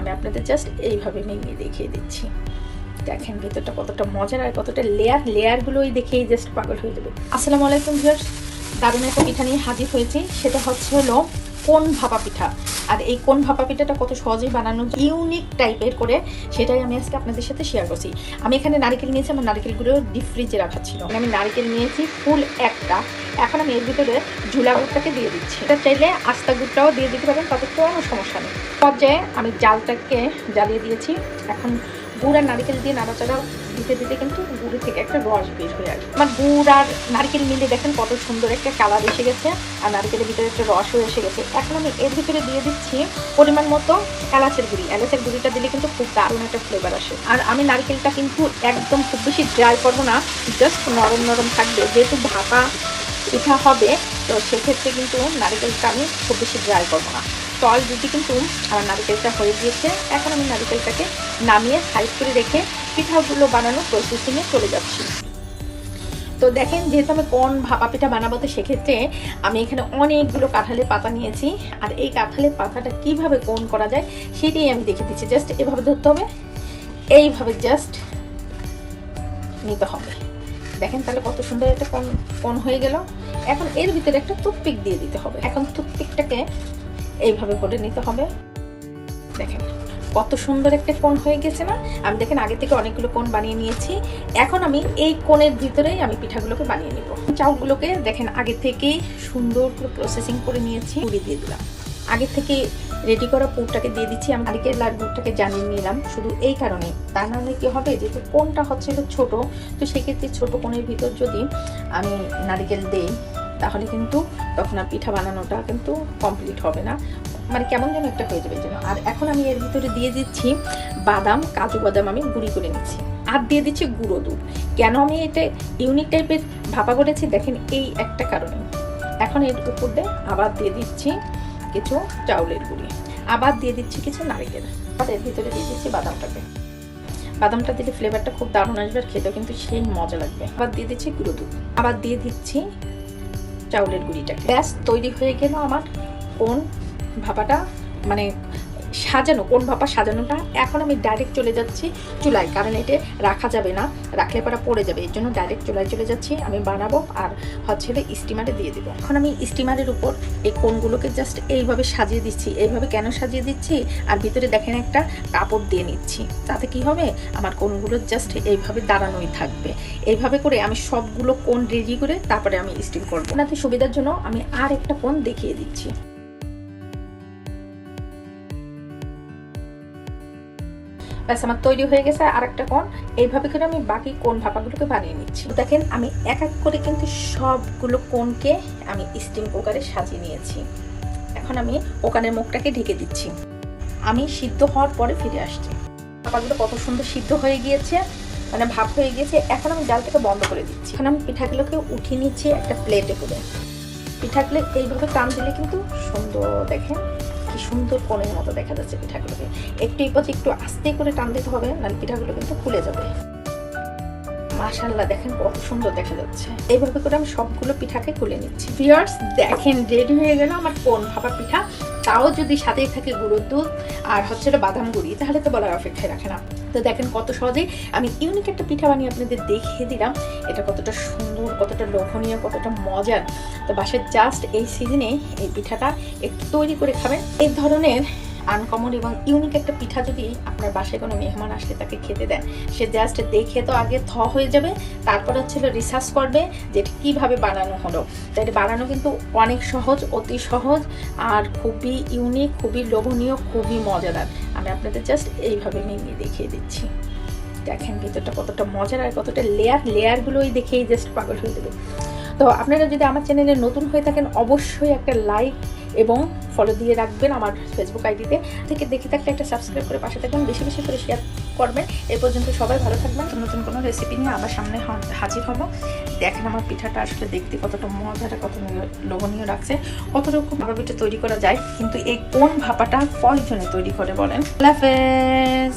আমি আপনাদের জাস্ট এইভাবে ভেঙে দেখিয়ে দিচ্ছি। দেখেন ভিতরটা কতটা মজার আর কতটা লেয়ারগুলোই দেখেই জাস্ট পাগল হয়ে যাবে। আসসালামু আলাইকুম ভিউয়ার্স, দারুণ একটা পিঠা নিয়ে হাজির হয়েছি। সেটা হলো কোন ভাপা পিঠা। আর এই কোন ভাপা পিঠাটা কত সহজেই বানানো, ইউনিক টাইপের করে, সেটাই আমি আজকে আপনাদের সাথে শেয়ার করছি। আমি এখানে নারকেল নিয়েছি, আমার নারকেলগুলো ডিপ ফ্রিজে রাখা ছিল। আমি নারকেল নিয়েছি ফুল একটা। এখন আমি এর ভিতরে ঝুলা গুড়টাকে দিয়ে দিচ্ছি। এটা চাইলে আস্তা গুড়টাও দিয়ে দিতে পারেন, তাতে কোনো সমস্যা নেই। পর্যায়ে আমি জালটাকে জ্বালিয়ে দিয়েছি। এখন গুড় আর নারকেল দিয়ে নাড়াচাড়া দিতে দিতে কিন্তু গুড়ের থেকে একটা রস বের হয়ে আসবে। আমার গুড় আর নারকেল মিলে দেখেন কত সুন্দর একটা কালার এসে গেছে, আর নারকেলের ভিতরে একটা রসও এসে গেছে। এখন আমি এর ভিতরে দিয়ে দিচ্ছি পরিমাণ মতো এলাচের গুঁড়ি। এলাচের গুঁড়িটা দিলে কিন্তু খুব দারুণ একটা ফ্লেভার আসে। আর আমি নারকেলটা কিন্তু একদম খুব বেশি ড্রাই করবো না, জাস্ট নরম নরম থাকবে। যেহেতু ভাপা পিঠা হবে, তো সেক্ষেত্রে কিন্তু নারকেলটা আমি খুব বেশি ড্রাই করবো না। তো অলরেডি কিন্তু আমার নারকেলটা হয়ে গিয়েছে। এখন আমি নারকেলটাকে নামিয়ে সাইড করে রেখে পিঠাগুলো বানানোর প্রসেসিংয়ে চলে যাচ্ছি। তো দেখেন, যেহেতু আমি কোন ভাপা পিঠা বানাবো, তো সেক্ষেত্রে আমি এখানে অনেকগুলো কাঁঠালের পাতা নিয়েছি। আর এই কাঁঠালের পাতাটা কিভাবে কোন করা যায় সেটাই আমি দেখে দিচ্ছি। জাস্ট এভাবে ধরতে হবে, এইভাবে জাস্ট নিতে হবে। দেখেন তাহলে কত সুন্দর একটা কোন হয়ে গেল। এখন এর ভিতরে একটা টুথপিক দিয়ে দিতে হবে। এখন টুথপিকটাকে এইভাবে করে নিতে হবে। দেখেন কত সুন্দর একটা কোণ হয়ে গেছে না? আমি দেখেন আগে থেকে অনেকগুলো কোণ বানিয়ে নিয়েছি। এখন আমি এই কোণের ভিতরেই আমি পিঠাগুলোকে বানিয়ে নিব। চাউলগুলোকে দেখেন আগে থেকেই সুন্দর করে প্রসেসিং করে নিয়েছি। পুরি দিয়ে দিলাম, আগে থেকে রেডি করা পুরটাকে দিয়ে দিচ্ছি। আমি নারকেল আর গুড়টাকে জানিয়ে নিলাম শুধু এই কারণে, তা নাহলে কি হবে, যেহেতু কোণটা হচ্ছে ছোট, তো সেক্ষেত্রে ছোট কোণের ভিতর যদি আমি নারকেল দিই তাহলে কিন্তু তখন আর পিঠা বানানোটা কিন্তু কমপ্লিট হবে না, মানে কেমন যেন একটা হয়ে যাবে যেন। আর এখন আমি এর ভিতরে দিয়ে দিচ্ছি বাদাম, কাজু বাদাম আমি গুঁড়ি করে নিচ্ছি। আর দিয়ে দিচ্ছি গুঁড়ো দুধ। কেন আমি এটা ইউনিক টাইপের ভাপা করেছি দেখেন এই একটা কারণে। এখন এর উপর দিয়ে আবার দিয়ে দিচ্ছি কিছু চাউলের গুঁড়ি, আবার দিয়ে দিচ্ছি কিছু নারকেল, আর এর ভিতরে দিয়ে দিচ্ছি বাদামটাকে। বাদামটা দিলে ফ্লেভারটা খুব দারুণ আসবে, আর খেতেও কিন্তু সেই মজা লাগবে। আবার দিয়ে দিচ্ছি গুঁড়ো দুধ, আবার দিয়ে দিচ্ছি চাউলের গুঁড়িটাকে। ব্যাস তৈরি হয়ে গেল আমার কোন ভাপাটা, মানে সাজানো কোন ভাপা সাজানোটা। এখন আমি ডাইরেক্ট চলে যাচ্ছি চুলায়, কারণ এটা রাখা যাবে না, রাখলে পরে পড়ে যাবে। এর জন্য ডাইরেক্ট চুলায় চলে যাচ্ছি। আমি বানাবো আর হচ্ছে স্টিমারে দিয়ে দেবো। এখন আমি স্টিমারের উপর এই কোনগুলোকে জাস্ট এইভাবে সাজিয়ে দিচ্ছি। এইভাবে কেন সাজিয়ে দিচ্ছি, আর ভিতরে দেখেন একটা কাপড় দিয়ে নিচ্ছি, তাতে কি হবে আমার কোনগুলো জাস্ট এইভাবে দাঁড়ানোই থাকবে। এইভাবে করে আমি সবগুলো কোন রেডি করে তারপরে আমি স্টিম করবো। ওনাতে সুবিধার জন্য আমি আর একটা কোন দেখিয়ে দিচ্ছি। ব্যাস আমার তৈরি হয়ে গেছে আর একটা কোণ। এইভাবে করে আমি বাকি কোণ ভাপাগুলোকে বানিয়ে নিচ্ছি। দেখেন আমি এক এক করে কিন্তু সবগুলো কোণকে আমি স্টিম কুকারে সাজিয়ে নিয়েছি। এখন আমি ওখানের মুখটাকে ঢেকে দিচ্ছি। আমি সিদ্ধ হওয়ার পরে ফিরে আসছি। ভাপাগুলো কত সুন্দর সিদ্ধ হয়ে গিয়েছে, মানে ভাপ হয়ে গিয়েছে। এখন আমি জালটাকে বন্ধ করে দিচ্ছি। এখন আমি পিঠাগুলোকে উঠিয়ে নিচ্ছি একটা প্লেটে করে। পিঠাগুলো এইভাবে টান দিলে কিন্তু সুন্দর, দেখেন কি সুন্দর কোণের মতো দেখা যাচ্ছে পিঠাগুলোকে। একটু এই পথে একটু আস্তে করে টান দিতে হবে, নাহলে পিঠাগুলো কিন্তু খুলে যাবে। মাশাআল্লাহ দেখেন কত সুন্দর দেখা যাচ্ছে। এইভাবে করে আমি সবগুলো পিঠাকে খুলে নিচ্ছি। ভিউয়ার্স দেখেন রেডি হয়ে গেল আমার কোন ভাপা পিঠা। তাও যদি সাথেই থাকে গুঁড়োর দুধ আর হচ্ছে বাদাম গুঁড়ি, তাহলে তো বলার অপেক্ষায় রাখে না। তো দেখেন কত সহজেই আমি ইউনিক একটা পিঠা বানিয়ে আপনাদের দেখিয়ে দিলাম। এটা কতটা সুন্দর, কতটা লোভনীয়, কতটা মজার। তো বাসায় জাস্ট এই সিজনে এই পিঠাটা একটু তৈরি করে খাবেন। এই ধরনের আনকমন এবং ইউনিক একটা পিঠা যদি আপনার বাসায় কোনো মেহমান আসলে তাকে খেতে দেন, সে জাস্ট দেখে তো আগে হয়ে যাবে, তারপর হচ্ছে রিসার্চ করবে যে এটা কীভাবে বানানো হলো। তো এটা বানানো কিন্তু অনেক সহজ, অতি সহজ, আর খুবই ইউনিক, খুবই লোভনীয়, খুবই মজাদার। আমি আপনাদের জাস্ট এইভাবে নিয়ে দেখিয়ে দিচ্ছি। দেখেন ভিতরটা কতটা মজার আর কতটা লেয়ারগুলোই দেখেই জাস্ট পাগল হয়ে যাবে। তো আপনারা যদি আমার চ্যানেলে নতুন হয়ে থাকেন অবশ্যই একটা লাইক এবং ফলো দিয়ে রাখবেন আমার ফেসবুক আইডিতে থেকে। দেখে থাকলে একটা সাবস্ক্রাইব করে পাশে থাকবেন, বেশি বেশি করে শেয়ার করবেন। এই পর্যন্ত সবাই ভালো থাকবেন। নতুন কোনো রেসিপি নিয়ে আবার সামনে হাজির হব। দেখেন আমার পিঠাটা আসলে দেখতে কতটা মজার, কত লোভনীয় লাগছে। কত রকম ভাপা পিঠা তৈরি করা যায়, কিন্তু এই কোন ভাপাটা কয়জনে তৈরি করে বলেন? আল্লাহ হাফেজ।